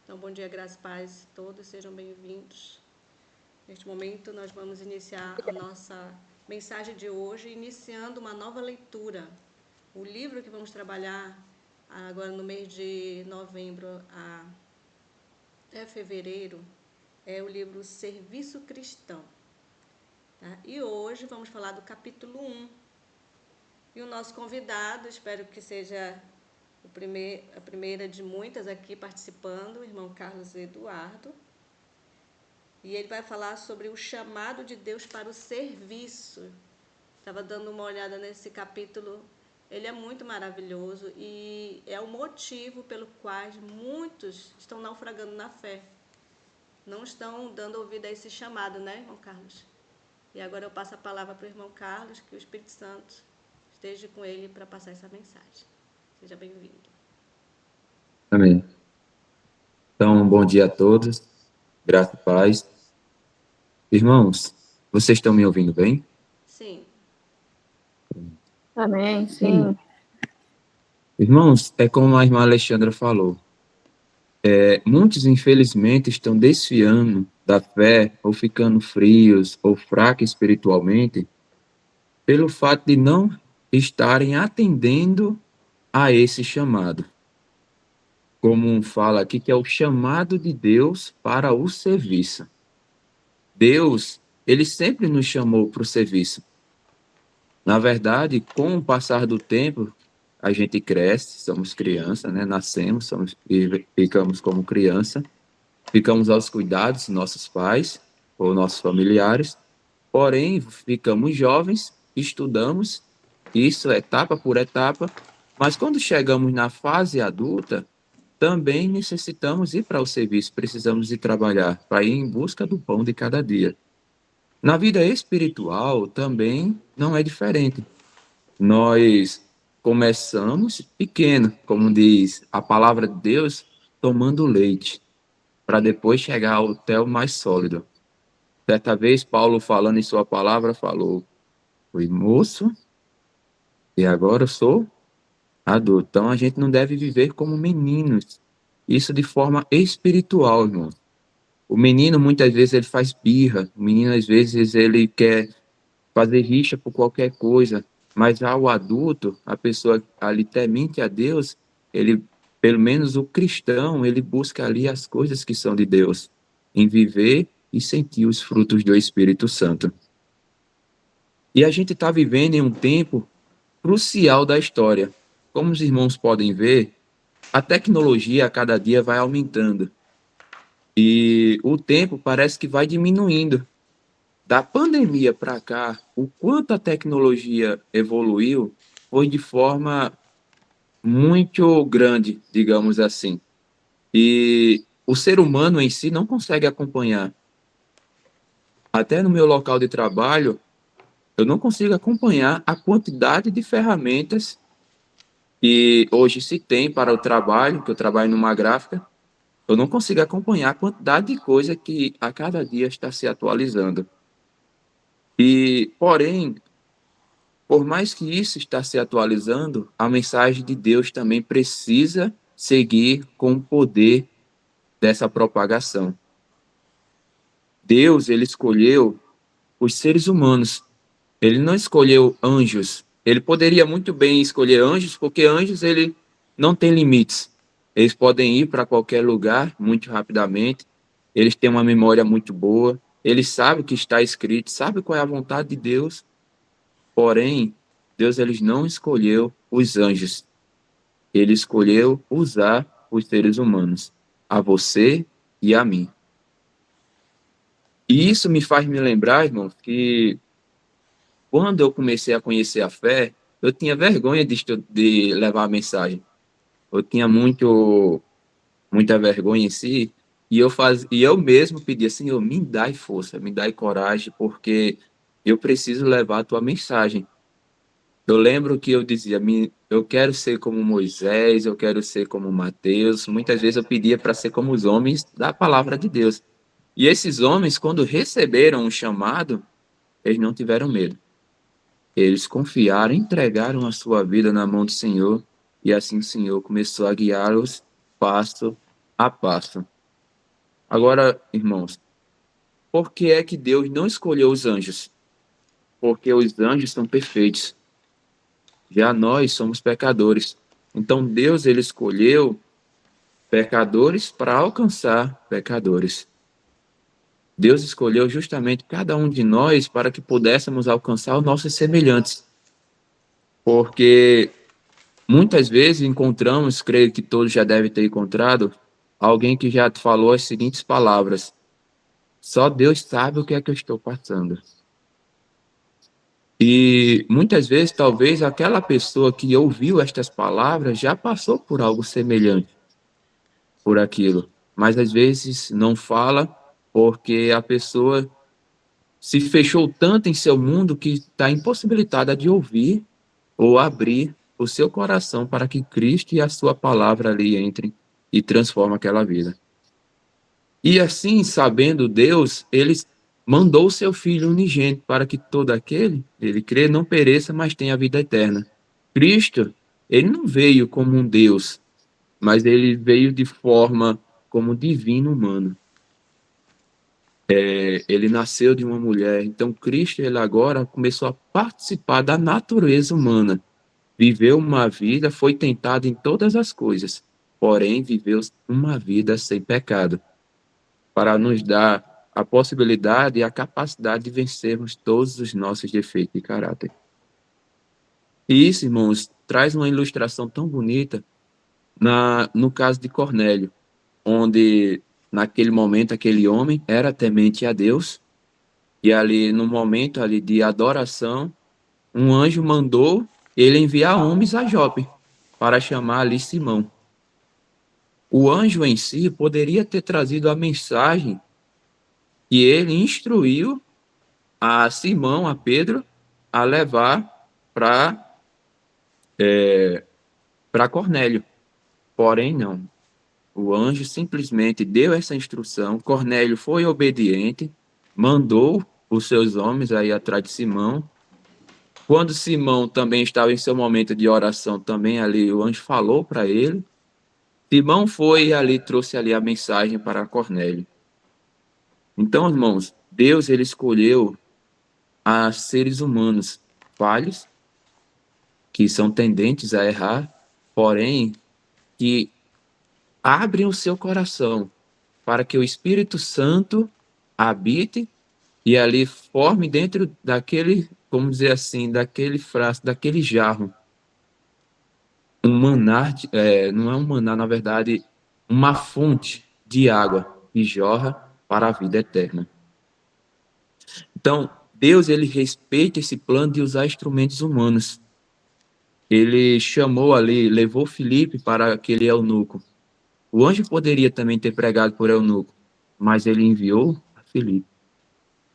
Então, bom dia, graças e paz, todos sejam bem-vindos. Neste momento, nós vamos iniciar a nossa mensagem de hoje, iniciando uma nova leitura. O livro que vamos trabalhar agora no mês de novembro até fevereiro é o livro Serviço Cristão. Tá? E hoje vamos falar do capítulo 1. E o nosso convidado, espero que seja a primeira de muitas aqui participando, o irmão Carlos Eduardo. E ele vai falar sobre o chamado de Deus para o serviço. Estava dando uma olhada nesse capítulo. Ele é muito maravilhoso e é o motivo pelo qual muitos estão naufragando na fé. Não estão dando ouvido a esse chamado, né, irmão Carlos? E agora eu passo a palavra para o irmão Carlos, que o Espírito Santo esteja com ele para passar essa mensagem. Seja bem-vindo. Amém. Então, bom dia a todos, graça e paz. Irmãos, vocês estão me ouvindo bem? Sim. Amém, sim. Irmãos, é como a irmã Alexandra falou, muitos, infelizmente, estão desfiando da fé, ou ficando frios, ou fracos espiritualmente, pelo fato de não estarem atendendo a esse chamado. Como fala aqui, que é o chamado de Deus para o serviço. Deus, ele sempre nos chamou para o serviço. Na verdade, com o passar do tempo, a gente cresce, somos criança, né? Nascemos, e ficamos como criança, ficamos aos cuidados de nossos pais ou nossos familiares, porém, ficamos jovens, estudamos, isso etapa por etapa, mas quando chegamos na fase adulta, também necessitamos ir para o serviço, precisamos ir trabalhar, para ir em busca do pão de cada dia. Na vida espiritual também não é diferente. Nós começamos pequeno, como diz a palavra de Deus, tomando leite, para depois chegar ao tel mais sólido. Certa vez, Paulo, falando em sua palavra, falou: fui moço e agora eu sou adulto. Então a gente não deve viver como meninos. Isso de forma espiritual, irmão. O menino, muitas vezes, ele faz birra. O menino, às vezes, ele quer fazer rixa por qualquer coisa, mas ao adulto, a pessoa ali temente a Deus, ele, pelo menos o cristão, ele busca ali as coisas que são de Deus, em viver e sentir os frutos do Espírito Santo. E a gente está vivendo em um tempo crucial da história. Como os irmãos podem ver, a tecnologia a cada dia vai aumentando e o tempo parece que vai diminuindo. Da pandemia para cá, o quanto a tecnologia evoluiu foi de forma muito grande, digamos assim. E o ser humano em si não consegue acompanhar. Até no meu local de trabalho, eu não consigo acompanhar a quantidade de ferramentas que hoje se tem para o trabalho, que eu trabalho numa gráfica. Eu não consigo acompanhar a quantidade de coisa que a cada dia está se atualizando. E, porém, por mais que isso está se atualizando, a mensagem de Deus também precisa seguir com o poder dessa propagação. Deus, ele escolheu os seres humanos. Ele não escolheu anjos. Ele poderia muito bem escolher anjos, porque anjos, ele não tem limites. Eles podem ir para qualquer lugar muito rapidamente. Eles têm uma memória muito boa. Eles sabem o que está escrito, sabem qual é a vontade de Deus. Porém, Deus ele não escolheu os anjos. Ele escolheu usar os seres humanos, a você e a mim. E isso me faz me lembrar, irmão, que quando eu comecei a conhecer a fé, eu tinha vergonha de levar a mensagem. Eu tinha muita vergonha em si, e eu mesmo pedia, Senhor, me dai força, me dai coragem, porque eu preciso levar a tua mensagem. Eu lembro que eu dizia, eu quero ser como Moisés, eu quero ser como Mateus. Muitas vezes eu pedia para ser como os homens da palavra de Deus. E esses homens, quando receberam o chamado, eles não tiveram medo. Eles confiaram, entregaram a sua vida na mão do Senhor, e assim o Senhor começou a guiá-los passo a passo. Agora, irmãos, por que é que Deus não escolheu os anjos? Porque os anjos são perfeitos. Já nós somos pecadores. Então Deus ele escolheu pecadores para alcançar pecadores. Deus escolheu justamente cada um de nós para que pudéssemos alcançar os nossos semelhantes. Porque muitas vezes encontramos, creio que todos já devem ter encontrado, alguém que já falou as seguintes palavras: só Deus sabe o que é que eu estou passando. E muitas vezes, talvez, aquela pessoa que ouviu estas palavras já passou por algo semelhante, por aquilo. Mas às vezes não fala porque a pessoa se fechou tanto em seu mundo que está impossibilitada de ouvir ou abrir o seu coração para que Cristo e a sua palavra ali entrem e transformem aquela vida. E assim, sabendo Deus, ele mandou o seu Filho unigênito para que todo aquele, ele crê, não pereça, mas tenha a vida eterna. Cristo, ele não veio como um Deus, mas ele veio de forma como divino humano. Ele nasceu de uma mulher, então Cristo, ele agora começou a participar da natureza humana. Viveu uma vida, foi tentado em todas as coisas, porém viveu uma vida sem pecado, para nos dar a possibilidade e a capacidade de vencermos todos os nossos defeitos de caráter. E isso, irmãos, traz uma ilustração tão bonita no caso de Cornélio, onde naquele momento aquele homem era temente a Deus, e ali no momento ali de adoração, um anjo mandou ele enviar homens a Jope para chamar ali Simão. O anjo em si poderia ter trazido a mensagem que ele instruiu a Simão, a Pedro, a levar para Cornélio. Porém, não. O anjo simplesmente deu essa instrução. Cornélio foi obediente, mandou os seus homens aí atrás de Simão. Quando Simão também estava em seu momento de oração, também ali o anjo falou para ele. Simão foi e ali trouxe ali a mensagem para Cornélio. Então, irmãos, Deus ele escolheu a seres humanos falhos, que são tendentes a errar, porém que abrem o seu coração para que o Espírito Santo habite e ali forme dentro daquele, vamos dizer assim, daquele frasco, daquele jarro, um manar, não é um manar, na verdade, uma fonte de água que jorra para a vida eterna. Então, Deus ele respeita esse plano de usar instrumentos humanos. Ele chamou ali, levou Filipe para aquele eunuco. O anjo poderia também ter pregado por eunuco, mas ele enviou a Filipe.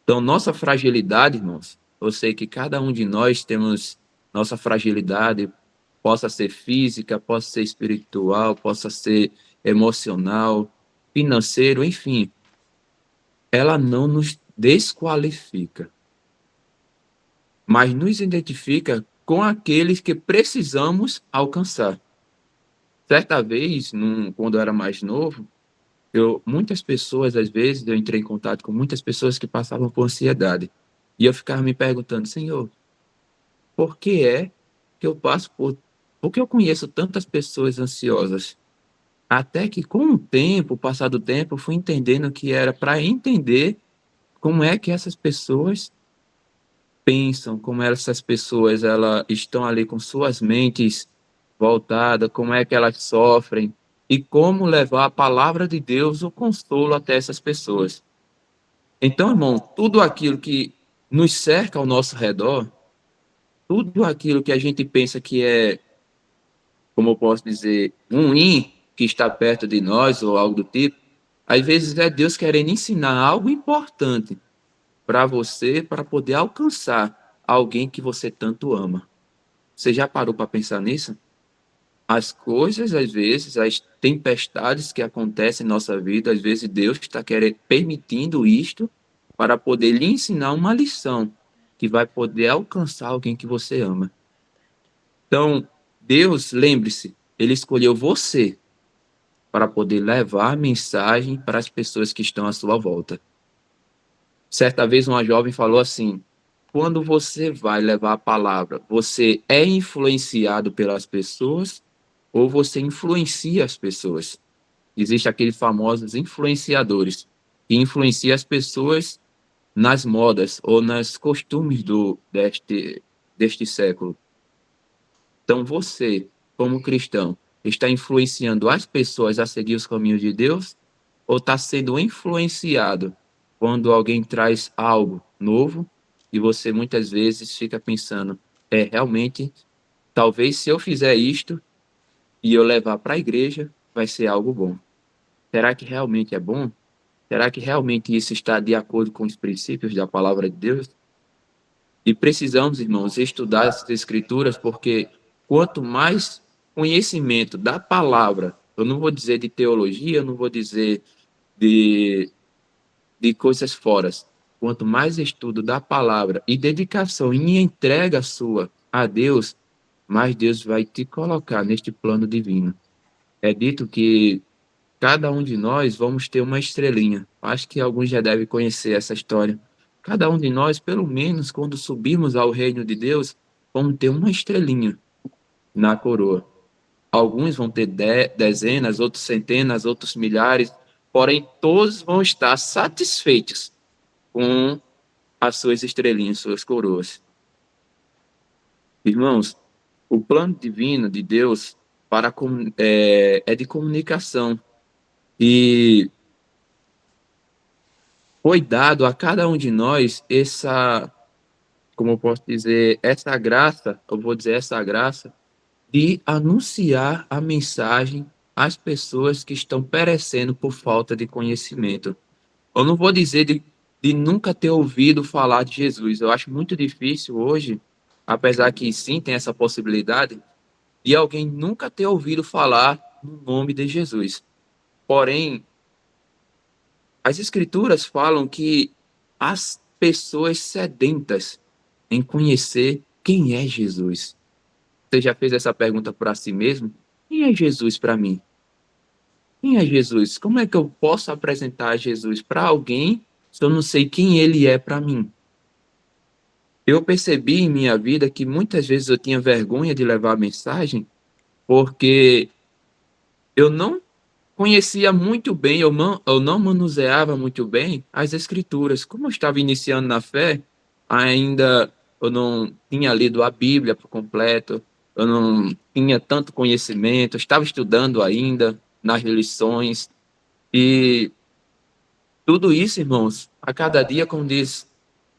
Então, nossa fragilidade, irmãos, eu sei que cada um de nós temos nossa fragilidade, possa ser física, possa ser espiritual, possa ser emocional, financeiro, enfim. Ela não nos desqualifica, mas nos identifica com aqueles que precisamos alcançar. Certa vez, quando eu era mais novo, muitas pessoas, às vezes, eu entrei em contato com muitas pessoas que passavam por ansiedade. E eu ficava me perguntando, Senhor, por que é que eu passo por... Por que eu conheço tantas pessoas ansiosas? Até que, com o tempo, o passar do tempo, eu fui entendendo que era para entender como é que essas pessoas pensam, como essas pessoas estão ali com suas mentes voltadas, como é que elas sofrem e como levar a palavra de Deus, o consolo até essas pessoas. Então, irmão, tudo aquilo que nos cerca ao nosso redor, tudo aquilo que a gente pensa que é, como eu posso dizer, ruim, que está perto de nós ou algo do tipo, às vezes é Deus querendo ensinar algo importante para você, para poder alcançar alguém que você tanto ama. Você já parou para pensar nisso? As coisas, às vezes, as tempestades que acontecem em nossa vida, às vezes Deus está permitindo isto para poder lhe ensinar uma lição que vai poder alcançar alguém que você ama. Então, Deus, lembre-se, Ele escolheu você para poder levar a mensagem para as pessoas que estão à sua volta. Certa vez uma jovem falou assim: quando você vai levar a palavra, você é influenciado pelas pessoas ou você influencia as pessoas? Existem aqueles famosos influenciadores que influenciam as pessoas nas modas ou nos costumes deste século. Então você, como cristão, está influenciando as pessoas a seguir os caminhos de Deus ou está sendo influenciado quando alguém traz algo novo e você muitas vezes fica pensando, realmente, talvez se eu fizer isto e eu levar para a igreja, vai ser algo bom. Será que realmente é bom? Será que realmente isso está de acordo com os princípios da palavra de Deus? E precisamos, irmãos, estudar essas escrituras, porque quanto mais conhecimento da palavra, eu não vou dizer de teologia, eu não vou dizer de, de coisas fora, quanto mais estudo da palavra e dedicação e entrega sua a Deus, mais Deus vai te colocar neste plano divino. É dito que cada um de nós vamos ter uma estrelinha. Acho que alguns já devem conhecer essa história. Cada um de nós, pelo menos quando subirmos ao reino de Deus, vamos ter uma estrelinha na coroa. Alguns vão ter dezenas, outros centenas, outros milhares, porém todos vão estar satisfeitos com as suas estrelinhas, suas coroas. Irmãos, o plano divino de Deus é de comunicação e foi dado a cada um de nós como eu posso dizer, essa graça, eu vou dizer essa graça, de anunciar a mensagem às pessoas que estão perecendo por falta de conhecimento. Eu não vou dizer de nunca ter ouvido falar de Jesus. Eu acho muito difícil hoje, apesar que sim, tem essa possibilidade, de alguém nunca ter ouvido falar no nome de Jesus. Porém, as escrituras falam que as pessoas sedentas em conhecer quem é Jesus. Você já fez essa pergunta para si mesmo? Quem é Jesus para mim? Quem é Jesus? Como é que eu posso apresentar Jesus para alguém se eu não sei quem ele é para mim? Eu percebi em minha vida que muitas vezes eu tinha vergonha de levar a mensagem porque eu não conhecia muito bem, eu não manuseava muito bem as escrituras. Como eu estava iniciando na fé, ainda eu não tinha lido a Bíblia por completo, eu não tinha tanto conhecimento, eu estava estudando ainda nas lições, e tudo isso, irmãos, a cada dia, como diz,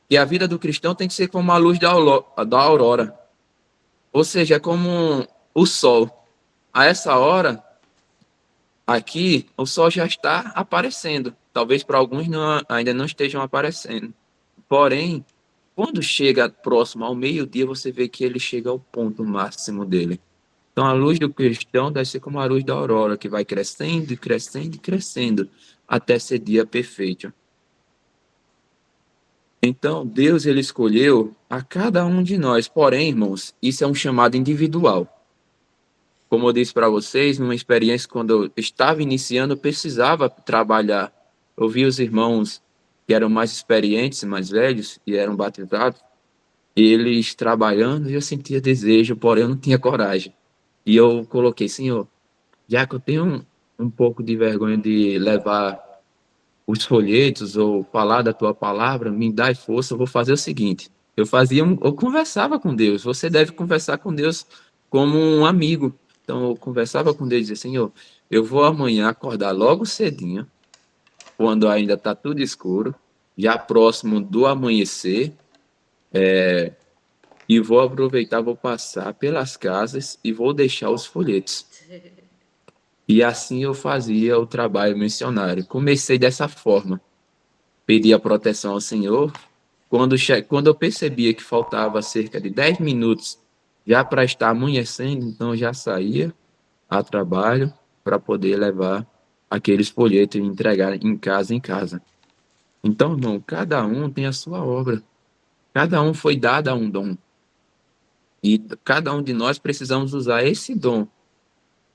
que a vida do cristão tem que ser como a luz da aurora, ou seja, é como o sol. A essa hora, aqui, o sol já está aparecendo. Talvez para alguns ainda não estejam aparecendo. Porém, quando chega próximo ao meio-dia, você vê que ele chega ao ponto máximo dele. Então, a luz do cristão deve ser como a luz da aurora, que vai crescendo e crescendo e crescendo, até ser dia perfeito. Então, Deus ele escolheu a cada um de nós. Porém, irmãos, isso é um chamado individual. Como eu disse para vocês, numa experiência quando eu estava iniciando, eu precisava trabalhar. Eu vi os irmãos que eram mais experientes, mais velhos, e eram batizados, eles trabalhando, e eu sentia desejo, porém eu não tinha coragem. E eu coloquei, Senhor, já que eu tenho um pouco de vergonha de levar os folhetos ou falar da tua palavra, me dá força, eu vou fazer o seguinte. Eu conversava com Deus. Você deve conversar com Deus como um amigo. Então eu conversava com Deus e dizia, Senhor, eu vou amanhã acordar logo cedinho, quando ainda está tudo escuro, já próximo do amanhecer, e vou aproveitar, vou passar pelas casas e vou deixar os folhetos. E assim eu fazia o trabalho missionário. Comecei dessa forma. Pedia proteção ao Senhor. Quando eu percebia que faltava cerca de 10 minutos já para estar amanhecendo, então eu já saía a trabalho para poder levar aqueles folhetos e entregar em casa em casa. Então, irmão, cada um tem a sua obra. Cada um foi dado a um dom. E cada um de nós precisamos usar esse dom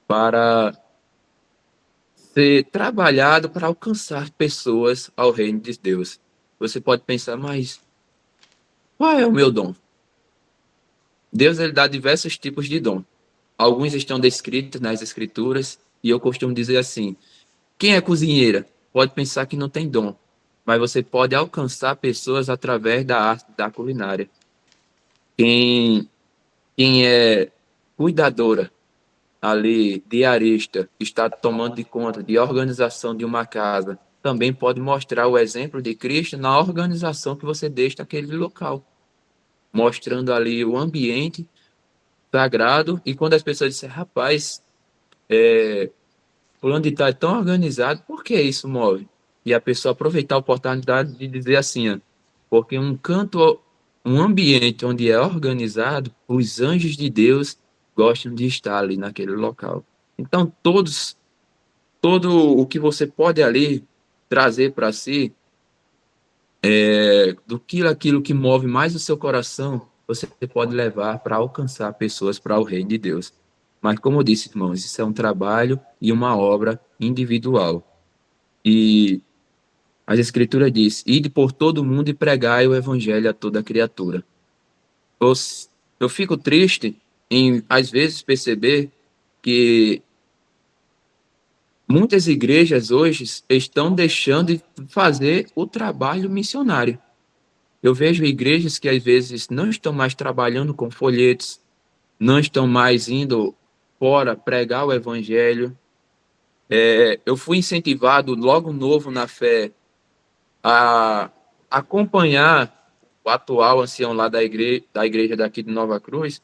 para ser trabalhado para alcançar pessoas ao reino de Deus. Você pode pensar, mas qual é o meu dom? Deus ele dá diversos tipos de dom. Alguns estão descritos nas escrituras e eu costumo dizer assim: quem é cozinheira pode pensar que não tem dom, mas você pode alcançar pessoas através da arte da culinária. Quem, quem é cuidadora ali, diarista, está tomando de conta de organização de uma casa, também pode mostrar o exemplo de Cristo na organização que você deixa naquele local, mostrando ali o ambiente sagrado. E quando as pessoas disserem, rapaz, fulano de tal é tão organizado, por que isso move? E a pessoa aproveitar a oportunidade de dizer assim, ó, porque um ambiente onde é organizado, os anjos de Deus gostam de estar ali naquele local. Então, todo o que você pode ali trazer para si, aquilo que move mais o seu coração, você pode levar para alcançar pessoas para o reino de Deus. Mas, como eu disse, irmãos, isso é um trabalho e uma obra individual. E as Escrituras diz: ide por todo mundo e pregai o evangelho a toda criatura. Eu, eu fico triste em, às vezes, perceber que muitas igrejas hoje estão deixando de fazer o trabalho missionário. Eu vejo igrejas que às vezes não estão mais trabalhando com folhetos, não estão mais indo fora pregar o evangelho. Eu fui incentivado logo novo na fé a acompanhar o atual ancião lá da igreja daqui de Nova Cruz,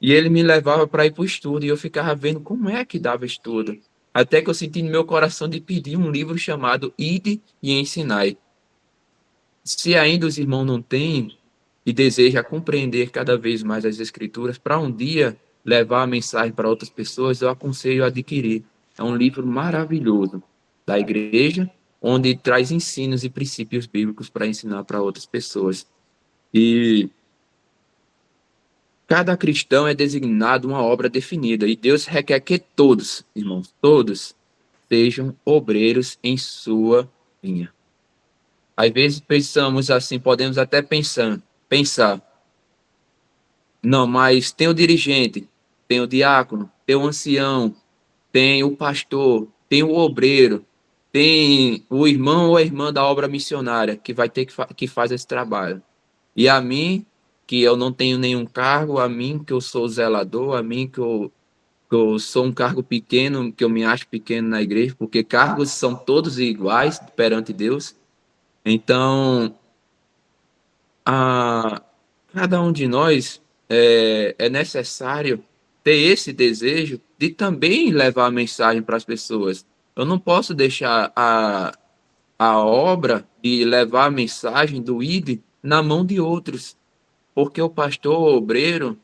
e ele me levava para ir para o estudo, e eu ficava vendo como é que dava estudo. Até que eu senti no meu coração de pedir um livro chamado Ide e Ensinai. Se ainda os irmãos não têm e desejam compreender cada vez mais as Escrituras, para um dia levar a mensagem para outras pessoas, eu aconselho a adquirir. É um livro maravilhoso da igreja, onde traz ensinos e princípios bíblicos para ensinar para outras pessoas. E cada cristão é designado uma obra definida, e Deus requer que todos, irmãos, todos, sejam obreiros em sua vinha. Às vezes pensamos assim, podemos até pensar, não, mas tem o dirigente, tem o diácono, tem o ancião, tem o pastor, tem o obreiro, tem o irmão ou a irmã da obra missionária que vai ter que faz esse trabalho. E a mim, que eu não tenho nenhum cargo, a mim que eu sou zelador, a mim que eu sou um cargo pequeno, que eu me acho pequeno na igreja, porque cargos são todos iguais perante Deus. Então, a cada um de nós é necessário ter esse desejo de também levar a mensagem para as pessoas. Eu não posso deixar a obra de levar a mensagem do ID na mão de outros, porque o pastor, o obreiro,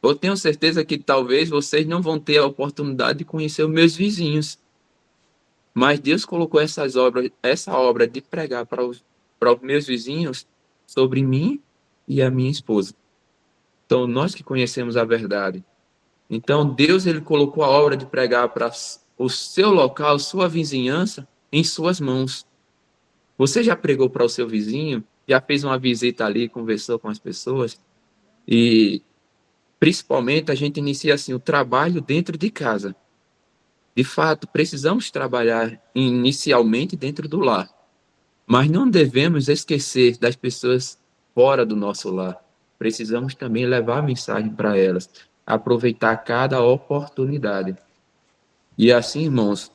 eu tenho certeza que talvez vocês não vão ter a oportunidade de conhecer os meus vizinhos, mas Deus colocou essa obra de pregar para os meus vizinhos sobre mim e a minha esposa. Então, nós que conhecemos a verdade. Então, Deus ele colocou a obra de pregar para o seu local, sua vizinhança, em suas mãos. Você já pregou para o seu vizinho? Já fez uma visita ali, conversou com as pessoas? E, principalmente, a gente inicia assim o trabalho dentro de casa. De fato, precisamos trabalhar inicialmente dentro do lar, mas não devemos esquecer das pessoas fora do nosso lar. Precisamos também levar a mensagem para elas, aproveitar cada oportunidade. E assim, irmãos,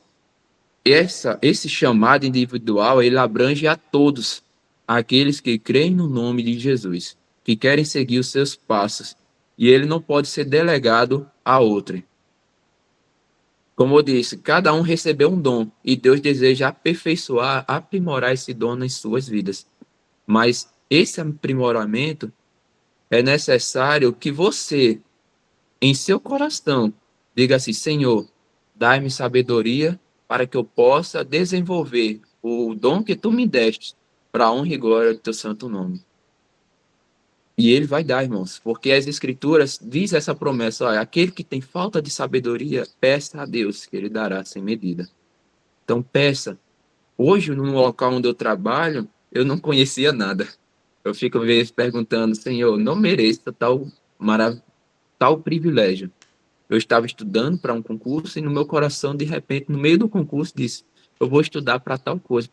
esse chamado individual, ele abrange a todos, aqueles que creem no nome de Jesus, que querem seguir os seus passos, e ele não pode ser delegado a outro. Como eu disse, cada um recebeu um dom e Deus deseja aperfeiçoar, aprimorar esse dom nas suas vidas. Mas esse aprimoramento é necessário que você, em seu coração, diga assim: Senhor, dai-me sabedoria para que eu possa desenvolver o dom que tu me deste para a honra e glória do teu santo nome. E ele vai dar, irmãos, porque as escrituras diz essa promessa: olha, aquele que tem falta de sabedoria, peça a Deus que ele dará sem medida. Então, peça. Hoje, no local onde eu trabalho, eu não conhecia nada. Eu fico, às vezes, perguntando, Senhor, não mereço tal privilégio. Eu estava estudando para um concurso e no meu coração, de repente, no meio do concurso, disse: eu vou estudar para tal coisa.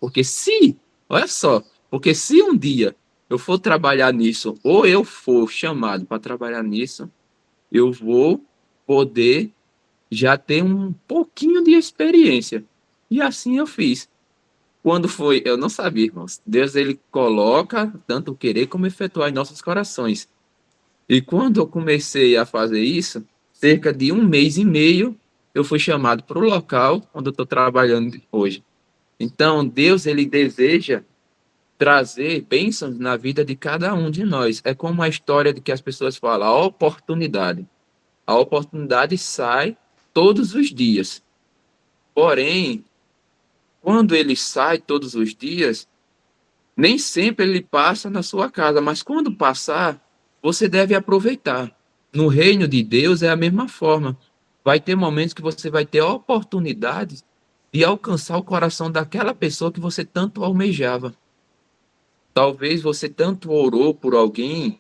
Olha só, porque se um dia eu for trabalhar nisso, ou eu for chamado para trabalhar nisso, eu vou poder já ter um pouquinho de experiência. E assim eu fiz. Quando foi, eu não sabia, irmãos. Deus, ele coloca tanto o querer como efetuar em nossos corações. E quando eu comecei a fazer isso, cerca de um mês e meio, eu fui chamado para o local onde eu estou trabalhando hoje. Então, Deus, ele deseja trazer bênçãos na vida de cada um de nós. É como a história de que as pessoas falam, a oportunidade. A oportunidade sai todos os dias. Porém, quando ele sai todos os dias, nem sempre ele passa na sua casa, mas quando passar, você deve aproveitar. No reino de Deus é a mesma forma. Vai ter momentos que você vai ter oportunidades de alcançar o coração daquela pessoa que você tanto almejava. Talvez você tanto orou por alguém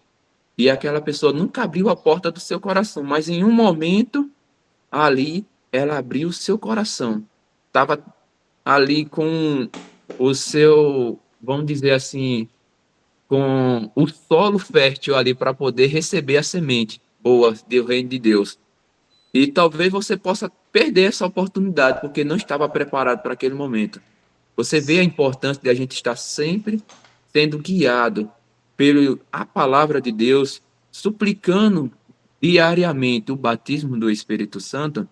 e aquela pessoa nunca abriu a porta do seu coração, mas em um momento ali ela abriu o seu coração. Estava ali com o seu, vamos dizer assim, com o solo fértil ali para poder receber a semente boa do reino de Deus. E talvez você possa perder essa oportunidade porque não estava preparado para aquele momento. Você vê a importância de a gente estar sempre sendo guiado pela palavra de Deus, suplicando diariamente o batismo do Espírito Santo.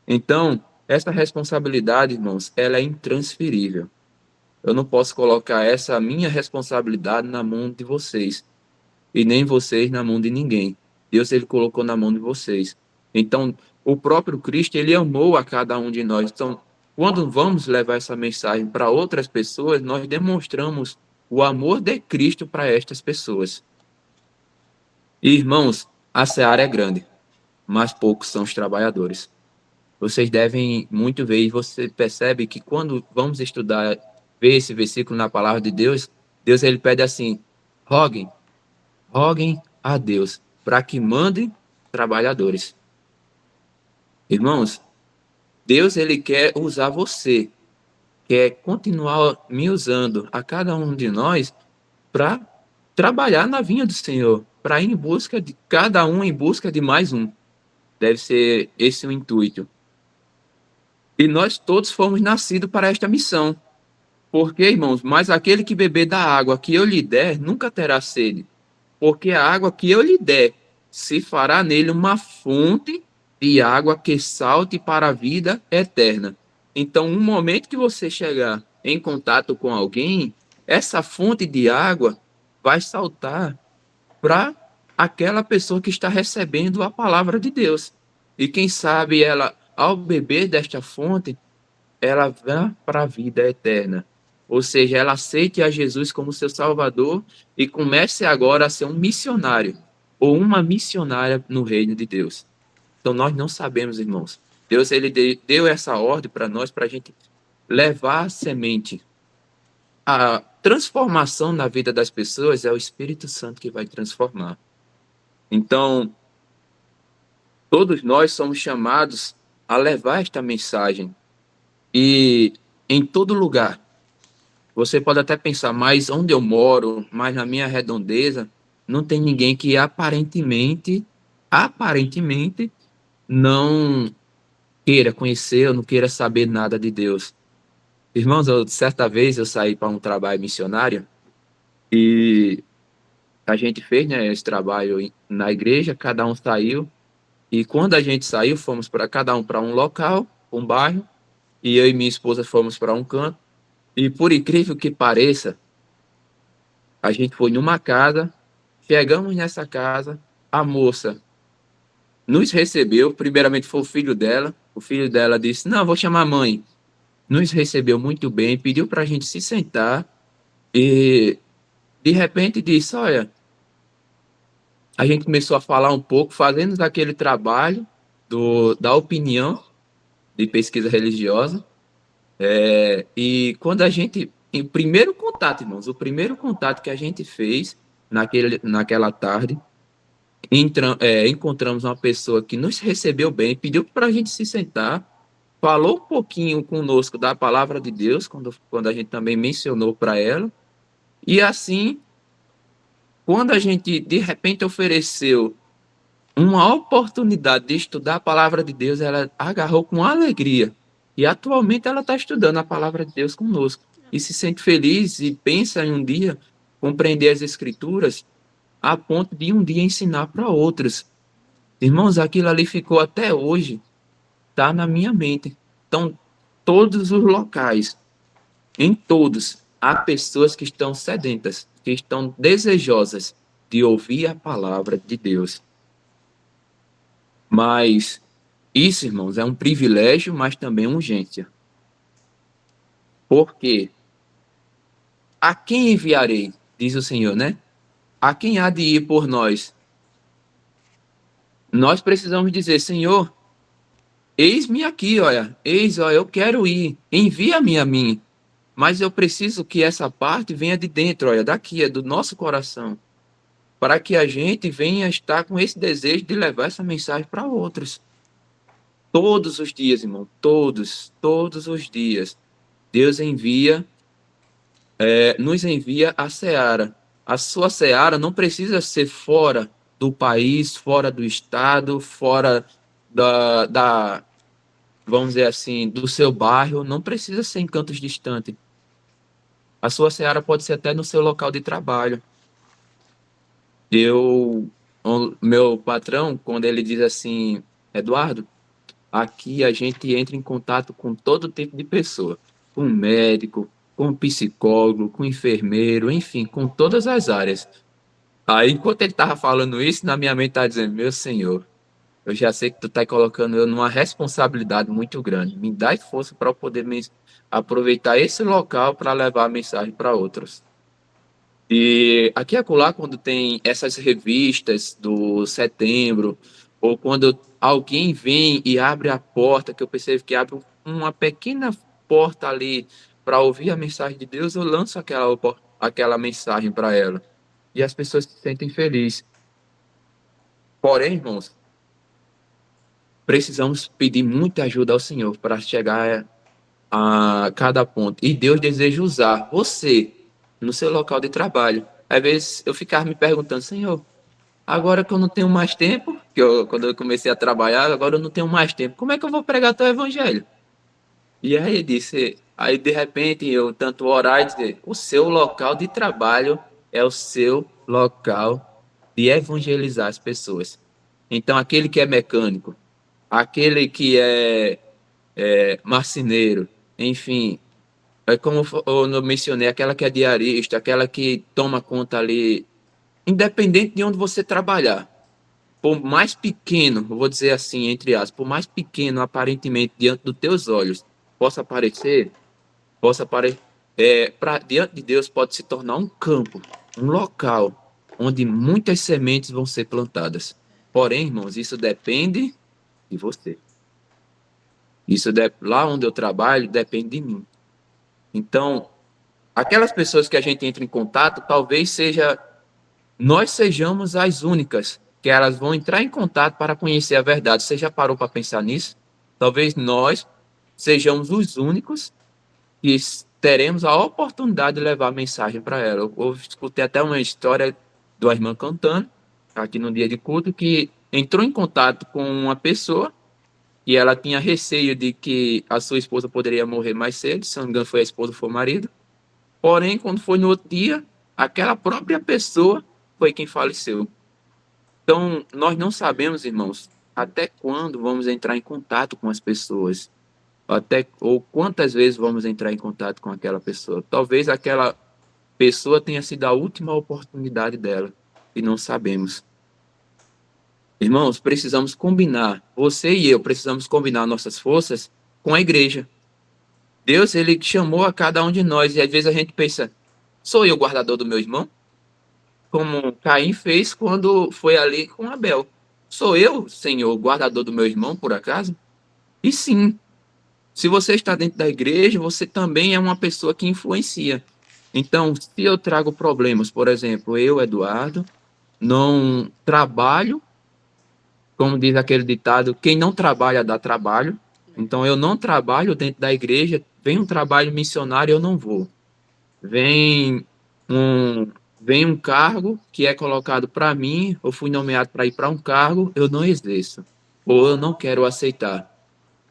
Então, essa responsabilidade, irmãos, ela é intransferível. Eu não posso colocar essa minha responsabilidade na mão de vocês e nem vocês na mão de ninguém. Deus, ele colocou na mão de vocês. Então, o próprio Cristo, ele amou a cada um de nós. Então, quando vamos levar essa mensagem para outras pessoas, nós demonstramos o amor de Cristo para estas pessoas. E, irmãos, a seara é grande, mas poucos são os trabalhadores. Vocês devem muito ver, e você percebe que quando vamos estudar, ver esse versículo na palavra de Deus, Deus ele pede assim: roguem, roguem a Deus para que mande trabalhadores. Irmãos, Deus ele quer usar você, quer continuar me usando a cada um de nós para trabalhar na vinha do Senhor, para ir em busca de cada um em busca de mais um. Deve ser esse o intuito. E nós todos fomos nascidos para esta missão. Porque, irmãos, mas aquele que beber da água que eu lhe der, nunca terá sede. Porque a água que eu lhe der, se fará nele uma fonte de água que salte para a vida eterna. Então, um momento que você chegar em contato com alguém, essa fonte de água vai saltar para aquela pessoa que está recebendo a palavra de Deus. E quem sabe ela, ao beber desta fonte, ela vá para a vida eterna. Ou seja, ela aceite a Jesus como seu Salvador e comece agora a ser um missionário ou uma missionária no reino de Deus. Então nós não sabemos, irmãos. Deus ele deu essa ordem para nós, para a gente levar a semente. A transformação na vida das pessoas é o Espírito Santo que vai transformar. Então, todos nós somos chamados a levar esta mensagem. E em todo lugar, você pode até pensar, mas onde eu moro, mas na minha redondeza, não tem ninguém que aparentemente, não queira conhecer ou não queira saber nada de Deus. Irmãos, certa vez eu saí para um trabalho missionário e a gente fez, né, esse trabalho na igreja, cada um saiu, e quando a gente saiu, fomos para cada um para um local, um bairro, e eu e minha esposa fomos para um canto. E por incrível que pareça, a gente foi numa casa, chegamos nessa casa, a moça nos recebeu, primeiramente foi o filho dela disse, não, vou chamar a mãe. Nos recebeu muito bem, pediu para a gente se sentar e de repente disse, olha, a gente começou a falar um pouco, fazendo aquele trabalho da opinião de pesquisa religiosa, E quando a gente, em primeiro contato, irmãos, o primeiro contato que a gente fez naquela tarde, encontramos uma pessoa que nos recebeu bem, pediu para a gente se sentar, falou um pouquinho conosco da palavra de Deus, quando a gente também mencionou para ela, e assim, quando a gente de repente ofereceu uma oportunidade de estudar a palavra de Deus, ela agarrou com alegria. E atualmente ela está estudando a palavra de Deus conosco. E se sente feliz e pensa em um dia compreender as Escrituras a ponto de um dia ensinar para outros. Irmãos, aquilo ali ficou até hoje, está na minha mente. Então, todos os locais, em todos, há pessoas que estão sedentas, que estão desejosas de ouvir a palavra de Deus. Mas isso, irmãos, é um privilégio, mas também uma urgência. Porque a quem enviarei, diz o Senhor, né? A quem há de ir por nós? Nós precisamos dizer, Senhor, eis-me aqui, olha, eu quero ir, envia-me a mim. Mas eu preciso que essa parte venha de dentro, olha, daqui, é do nosso coração, para que a gente venha estar com esse desejo de levar essa mensagem para outros. Todos os dias, irmão, todos os dias. Deus nos envia a seara. A sua seara não precisa ser fora do país, fora do estado, fora vamos dizer assim, do seu bairro, não precisa ser em cantos distantes. A sua seara pode ser até no seu local de trabalho. O meu patrão, quando ele diz assim, Eduardo, aqui a gente entra em contato com todo tipo de pessoa, com médico, com psicólogo, com enfermeiro, enfim, com todas as áreas. Aí, enquanto ele estava falando isso, na minha mente estava dizendo, meu Senhor, eu já sei que tu está colocando eu numa responsabilidade muito grande. Me dá força para eu poder aproveitar esse local para levar a mensagem para outros. E aqui e acolá, quando tem essas revistas do setembro, ou quando alguém vem e abre a porta, que eu percebo que abre uma pequena porta ali para ouvir a mensagem de Deus, eu lanço aquela mensagem para ela. E as pessoas se sentem felizes. Porém, irmãos, precisamos pedir muita ajuda ao Senhor para chegar a cada ponto. E Deus deseja usar você no seu local de trabalho. Às vezes eu ficava me perguntando, Senhor, agora que eu não tenho mais tempo, quando eu comecei a trabalhar, agora eu não tenho mais tempo, como é que eu vou pregar teu evangelho? E aí ele disse, aí de repente eu tanto orar e dizer, o seu local de trabalho é o seu local de evangelizar as pessoas. Então aquele que é mecânico, aquele que é marceneiro, enfim, é como eu mencionei, aquela que é diarista, aquela que toma conta ali, independente de onde você trabalhar, por mais pequeno, eu vou dizer assim, entre aspas, por mais pequeno aparentemente diante dos teus olhos possa parecer, diante de Deus pode se tornar um campo, um local onde muitas sementes vão ser plantadas. Porém, irmãos, isso depende de você. Lá onde eu trabalho depende de mim. Então, aquelas pessoas que a gente entra em contato, talvez nós sejamos as únicas que elas vão entrar em contato para conhecer a verdade. Você já parou para pensar nisso? Talvez nós sejamos os únicos que teremos a oportunidade de levar a mensagem para ela. Eu escutei até uma história de uma irmã cantando, aqui no dia de culto, que entrou em contato com uma pessoa e ela tinha receio de que a sua esposa poderia morrer mais cedo, se não me engano foi a esposa ou foi o marido. Porém, quando foi no outro dia, aquela própria pessoa foi quem faleceu. Então, nós não sabemos, irmãos, até quando vamos entrar em contato com as pessoas, ou quantas vezes vamos entrar em contato com aquela pessoa. Talvez aquela pessoa tenha sido a última oportunidade dela e não sabemos. Irmãos, precisamos combinar, você e eu precisamos combinar nossas forças com a igreja. Deus, ele chamou a cada um de nós e às vezes a gente pensa, sou eu o guardador do meu irmão? Como Caim fez quando foi ali com Abel. Sou eu, Senhor, o guardador do meu irmão, por acaso? E sim, Se você está dentro da igreja, você também é uma pessoa que influencia. Então, se eu trago problemas, por exemplo, eu, Eduardo, não trabalho, como diz aquele ditado, quem não trabalha dá trabalho. Então, eu não trabalho dentro da igreja, vem um trabalho missionário, eu não vou. Vem um, vem um cargo que é colocado para mim, eu fui nomeado para ir para um cargo, eu não exerço, ou eu não quero aceitar.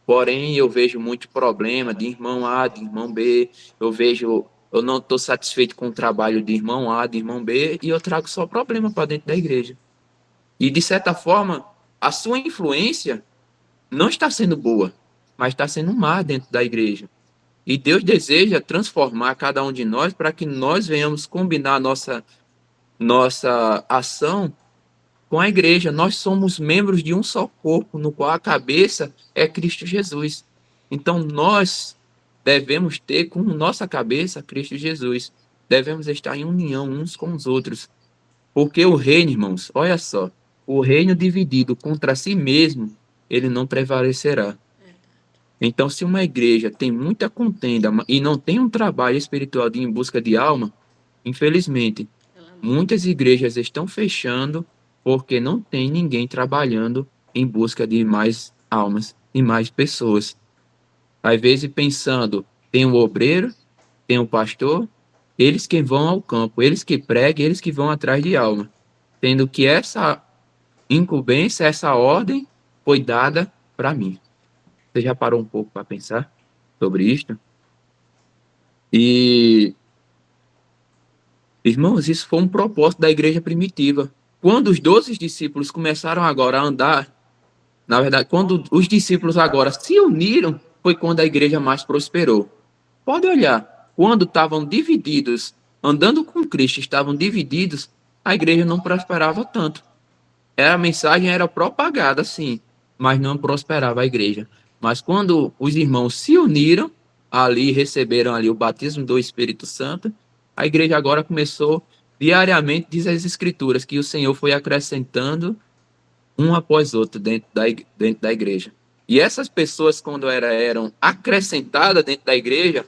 Porém, eu vejo muito problema de irmão A, de irmão B, eu não estou satisfeito com o trabalho de irmão A, de irmão B, e eu trago só problema para dentro da igreja. E, de certa forma, a sua influência não está sendo boa, mas está sendo má dentro da igreja. E Deus deseja transformar cada um de nós para que nós venhamos combinar nossa ação com a igreja. Nós somos membros de um só corpo, no qual a cabeça é Cristo Jesus. Então nós devemos ter como nossa cabeça Cristo Jesus. Devemos estar em união uns com os outros. Porque o reino, irmãos, olha só, o reino dividido contra si mesmo, ele não prevalecerá. Então, se uma igreja tem muita contenda e não tem um trabalho espiritual de em busca de alma, infelizmente, muitas igrejas estão fechando porque não tem ninguém trabalhando em busca de mais almas e mais pessoas. Às vezes pensando, tem o obreiro, tem o pastor, eles que vão ao campo, eles que pregam, eles que vão atrás de alma. Tendo que essa incumbência, essa ordem foi dada para mim. Você já parou um pouco para pensar sobre isto? E, irmãos, isso foi um propósito da igreja primitiva. Quando os 12 discípulos começaram agora a andar, na verdade, quando os discípulos agora se uniram, foi quando a igreja mais prosperou. Pode olhar, quando estavam divididos, andando com Cristo, estavam divididos, a igreja não prosperava tanto. A mensagem era propagada, sim, mas não prosperava a igreja. Mas quando os irmãos se uniram, ali receberam ali o batismo do Espírito Santo, a igreja agora começou diariamente, diz as Escrituras, que o Senhor foi acrescentando um após outro dentro da igreja. E essas pessoas, quando eram acrescentadas dentro da igreja,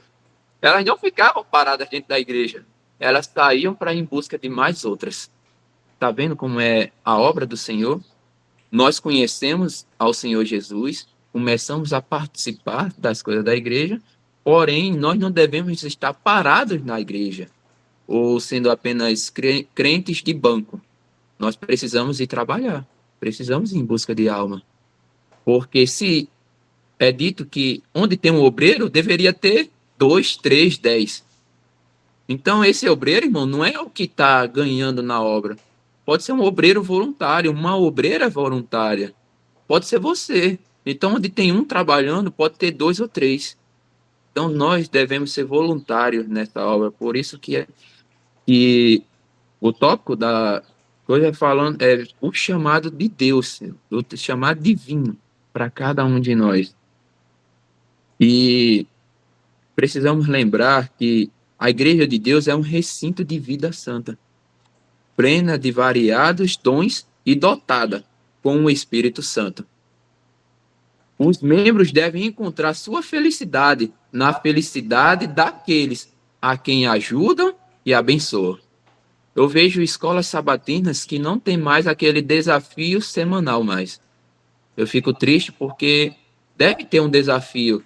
elas não ficavam paradas dentro da igreja. Elas saíam para ir em busca de mais outras. Está vendo como é a obra do Senhor? Nós conhecemos ao Senhor Jesus, começamos a participar das coisas da igreja, porém, nós não devemos estar parados na igreja, ou sendo apenas crentes de banco. Nós precisamos ir trabalhar, precisamos ir em busca de alma. Porque se é dito que onde tem um obreiro, deveria ter 2, 3, 10. Então, esse obreiro, irmão, não é o que está ganhando na obra. Pode ser um obreiro voluntário, uma obreira voluntária. Pode ser você. Então, onde tem um trabalhando, pode ter 2 ou 3. Então, nós devemos ser voluntários nessa obra. Por isso que o tópico da coisa falando é o chamado de Deus, o chamado divino para cada um de nós. E precisamos lembrar que a igreja de Deus é um recinto de vida santa, plena de variados dons e dotada com o Espírito Santo. Os membros devem encontrar sua felicidade na felicidade daqueles a quem ajudam e abençoam. Eu vejo escolas sabatinas que não tem mais aquele desafio semanal mais. Eu fico triste porque deve ter um desafio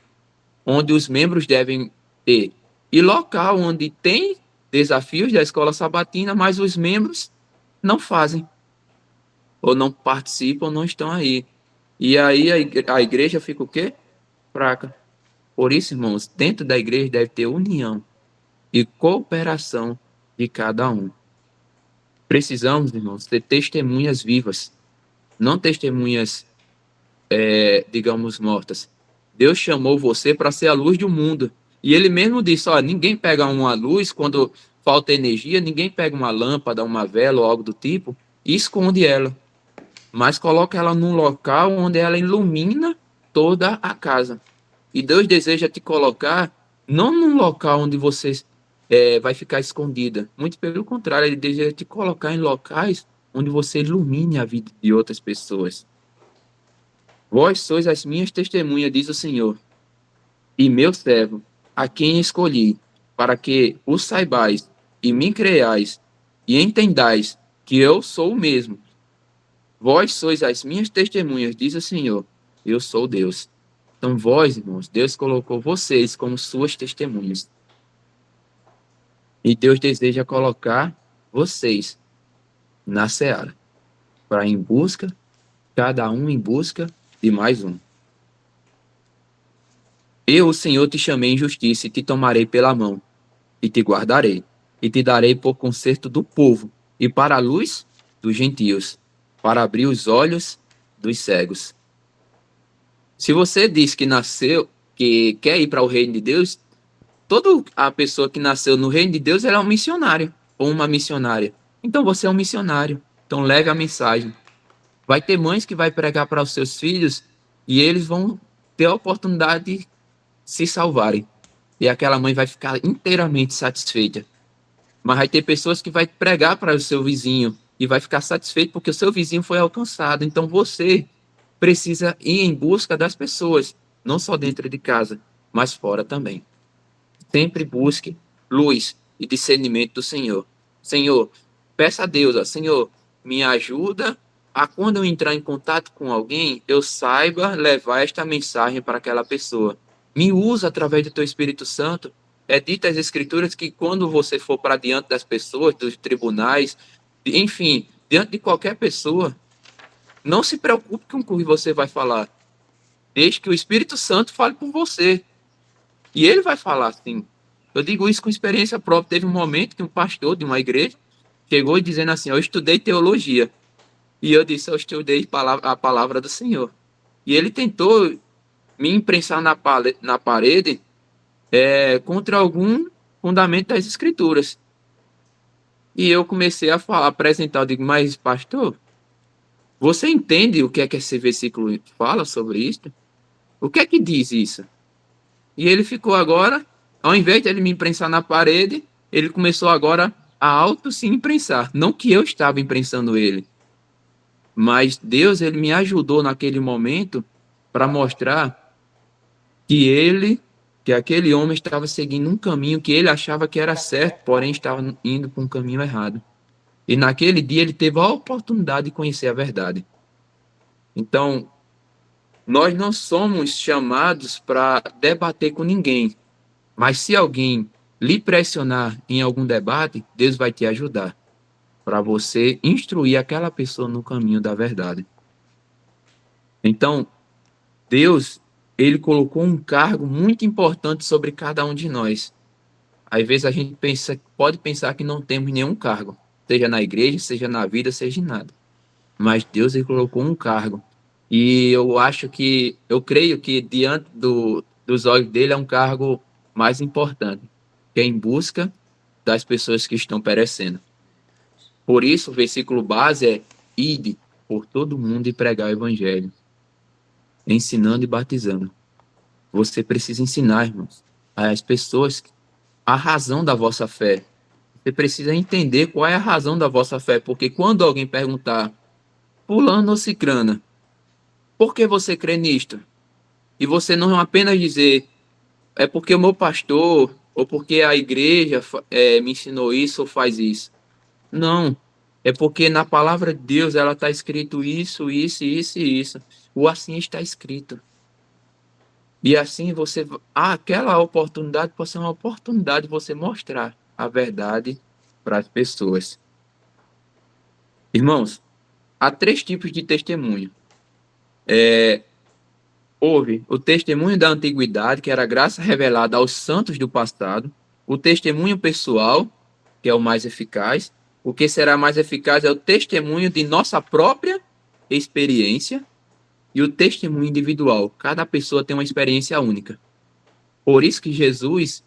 onde os membros devem ter. E local onde tem desafios da escola sabatina, mas os membros não fazem, ou não participam, ou não estão aí. E aí a igreja fica o quê? Fraca. Por isso, irmãos, dentro da igreja deve ter união e cooperação de cada um. Precisamos, irmãos, ter testemunhas vivas, não testemunhas, digamos, mortas. Deus chamou você para ser a luz do mundo. E ele mesmo disse, ó, ninguém pega uma luz quando falta energia, ninguém pega uma lâmpada, uma vela ou algo do tipo e esconde ela. Mas coloca ela num local onde ela ilumina toda a casa. E Deus deseja te colocar não num local onde você vai ficar escondida. Muito pelo contrário, ele deseja te colocar em locais onde você ilumine a vida de outras pessoas. Vós sois as minhas testemunhas, diz o Senhor. e meu servo, a quem escolhi, para que o saibais e me creiais e entendais que eu sou o mesmo. Vós sois as minhas testemunhas, diz o Senhor, eu sou Deus. Então, vós, irmãos, Deus colocou vocês como suas testemunhas. E Deus deseja colocar vocês na seara, para em busca, cada um em busca de mais um. Eu, o Senhor, te chamei em justiça e te tomarei pela mão, e te guardarei, e te darei por conserto do povo, e para a luz dos gentios, para abrir os olhos dos cegos. Se você diz que nasceu, que quer ir para o reino de Deus, toda a pessoa que nasceu no reino de Deus ela é um missionário ou uma missionária. Então você é um missionário. Então leve a mensagem. Vai ter mães que vai pregar para os seus filhos e eles vão ter a oportunidade de se salvarem. E aquela mãe vai ficar inteiramente satisfeita. Mas vai ter pessoas que vai pregar para o seu vizinho e vai ficar satisfeito porque o seu vizinho foi alcançado. Então você precisa ir em busca das pessoas, não só dentro de casa, mas fora também. Sempre busque luz e discernimento do Senhor. Senhor, peça a Deus, ó, Senhor, me ajuda a quando eu entrar em contato com alguém, eu saiba levar esta mensagem para aquela pessoa. Me usa através do teu Espírito Santo. É dito as Escrituras que quando você for para diante das pessoas, dos tribunais, enfim, diante de qualquer pessoa, não se preocupe com o que você vai falar. Deixe que o Espírito Santo fale por você. E ele vai falar assim. Eu digo isso com experiência própria. Teve um momento que um pastor de uma igreja chegou e dizendo assim, eu estudei teologia. E eu disse, eu estudei a palavra do Senhor. E ele tentou me imprensar na parede contra algum fundamento das Escrituras. E eu comecei a apresentar, eu digo, mas pastor, você entende o que é que esse versículo fala sobre isso? O que é que diz isso? E ele ficou agora, ao invés de ele me imprensar na parede, ele começou agora a auto se imprensar. Não que eu estava imprensando ele, mas Deus ele me ajudou naquele momento para mostrar que aquele homem estava seguindo um caminho que ele achava que era certo, porém estava indo para um caminho errado. E naquele dia ele teve a oportunidade de conhecer a verdade. Então, nós não somos chamados para debater com ninguém, mas se alguém lhe pressionar em algum debate, Deus vai te ajudar para você instruir aquela pessoa no caminho da verdade. Então, Deus, ele colocou um cargo muito importante sobre cada um de nós. Às vezes a gente pode pensar que não temos nenhum cargo, seja na igreja, seja na vida, seja em nada. Mas Deus ele colocou um cargo. E eu creio que diante dos olhos dele é um cargo mais importante, que é em busca das pessoas que estão perecendo. Por isso, o versículo base é: ide por todo mundo e pregar o evangelho, ensinando e batizando. Você precisa ensinar, irmãos, às pessoas a razão da vossa fé. Você precisa entender qual é a razão da vossa fé, porque quando alguém perguntar, fulano ou cicrana, por que você crê nisto? E você não apenas dizer, é porque o meu pastor, ou porque a igreja me ensinou isso ou faz isso. Não, é porque na palavra de Deus ela está escrito isso, isso, isso e isso. O assim está escrito. E assim aquela oportunidade pode ser uma oportunidade de você mostrar a verdade para as pessoas. Irmãos, há 3 tipos de testemunho. Houve o testemunho da antiguidade, que era a graça revelada aos santos do passado, o testemunho pessoal, que é o mais eficaz. O que será mais eficaz é o testemunho de nossa própria experiência e o testemunho individual. Cada pessoa tem uma experiência única. Por isso que Jesus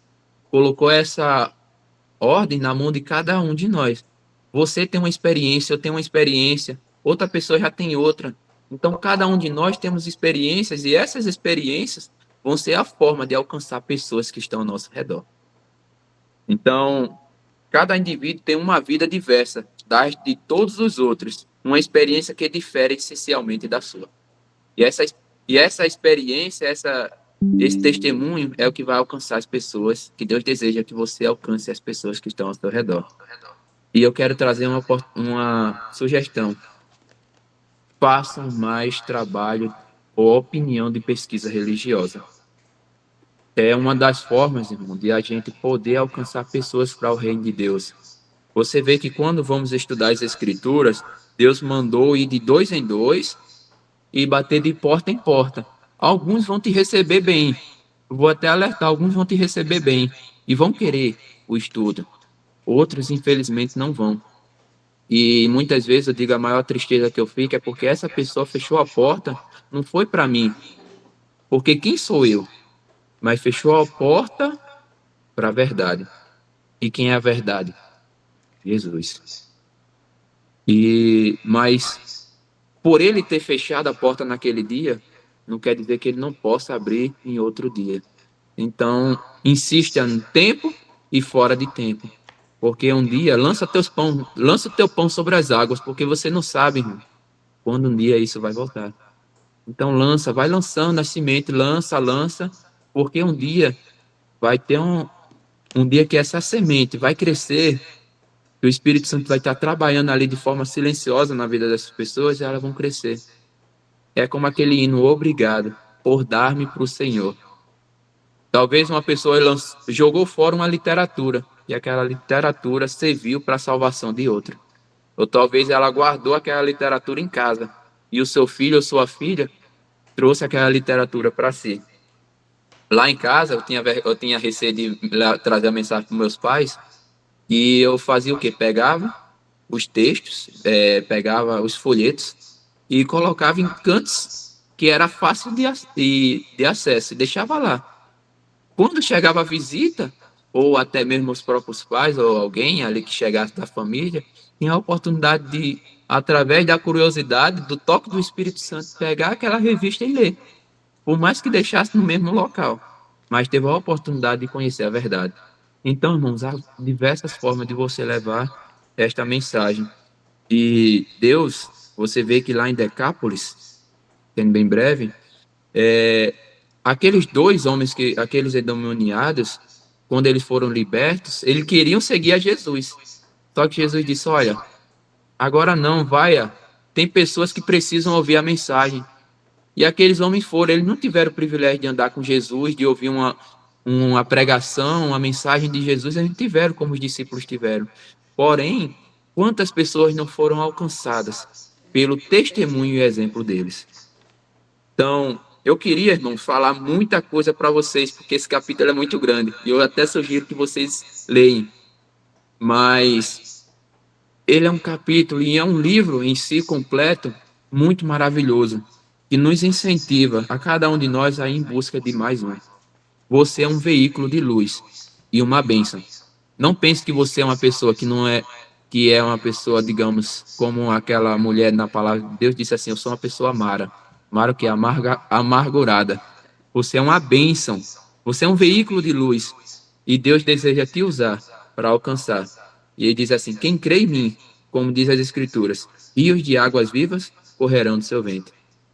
colocou essa ordem na mão de cada um de nós. Você tem uma experiência, eu tenho uma experiência, outra pessoa já tem outra. Então, cada um de nós temos experiências e essas experiências vão ser a forma de alcançar pessoas que estão ao nosso redor. Então, cada indivíduo tem uma vida diversa das de todos os outros, uma experiência que difere essencialmente da sua. E essa experiência, Esse testemunho é o que vai alcançar as pessoas, que Deus deseja que você alcance as pessoas que estão ao seu redor. E eu quero trazer uma sugestão. Façam mais trabalho ou opinião de pesquisa religiosa. É uma das formas, irmão, de a gente poder alcançar pessoas para o reino de Deus. Você vê que quando vamos estudar as Escrituras, Deus mandou ir de 2 em 2 e bater de porta em porta. Alguns vão te receber bem. Eu vou até alertar, alguns vão te receber bem e vão querer o estudo. Outros, infelizmente, não vão. E muitas vezes eu digo, a maior tristeza que eu fico é porque essa pessoa fechou a porta, não foi para mim. Porque quem sou eu? Mas fechou a porta para a verdade. E quem é a verdade? Jesus. Mas por ele ter fechado a porta naquele dia, não quer dizer que ele não possa abrir em outro dia. Então, insista no tempo e fora de tempo. Porque um dia, lança o teu pão sobre as águas, porque você não sabe, irmão, quando um dia isso vai voltar. Então vai lançando a semente, lança, porque um dia vai ter um dia que essa semente vai crescer, que o Espírito Santo vai estar trabalhando ali de forma silenciosa na vida dessas pessoas e elas vão crescer. É como aquele hino, obrigado por dar-me para o Senhor. Talvez uma pessoa jogou fora uma literatura e aquela literatura serviu para a salvação de outra. Ou talvez ela guardou aquela literatura em casa e o seu filho ou sua filha trouxe aquela literatura para si. Lá em casa, eu tinha receio de trazer a mensagem para meus pais e eu fazia o quê? Pegava os textos, pegava os folhetos e colocava em cantos que era fácil de acesso e deixava lá. Quando chegava a visita, ou até mesmo os próprios pais ou alguém ali que chegasse da família, tinha a oportunidade de, através da curiosidade, do toque do Espírito Santo, pegar aquela revista e ler. Por mais que deixasse no mesmo local, mas teve a oportunidade de conhecer a verdade. Então, irmãos, há diversas formas de você levar esta mensagem. E Deus, você vê que lá em Decápolis, sendo bem breve, aqueles dois homens, aqueles endemoniados, quando eles foram libertos, eles queriam seguir a Jesus. Só que Jesus disse, olha, agora não, vai, tem pessoas que precisam ouvir a mensagem. E aqueles homens foram, eles não tiveram o privilégio de andar com Jesus, de ouvir uma pregação, uma mensagem de Jesus, eles não tiveram como os discípulos tiveram. Porém, quantas pessoas não foram alcançadas pelo testemunho e exemplo deles? Então, eu queria, irmãos, falar muita coisa para vocês, porque esse capítulo é muito grande. E eu até sugiro que vocês leiam. Mas ele é um capítulo e é um livro em si completo, muito maravilhoso, que nos incentiva a cada um de nós a ir em busca de mais um. Você é um veículo de luz e uma bênção. Não pense que você é uma pessoa que é uma pessoa, digamos, como aquela mulher na palavra de Deus disse assim, eu sou uma pessoa amara. Amara o que? Amargurada. Você é uma bênção. Você é um veículo de luz. E Deus deseja te usar para alcançar. E ele diz assim, quem crê em mim, como diz as Escrituras, rios de águas vivas correrão do seu ventre.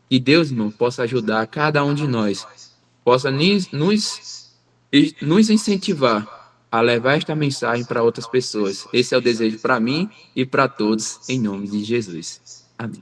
Que Deus, irmão, possa ajudar cada um de nós, possa nos incentivar a levar esta mensagem para outras pessoas. Esse é o desejo para mim e para todos, em nome de Jesus. Amém.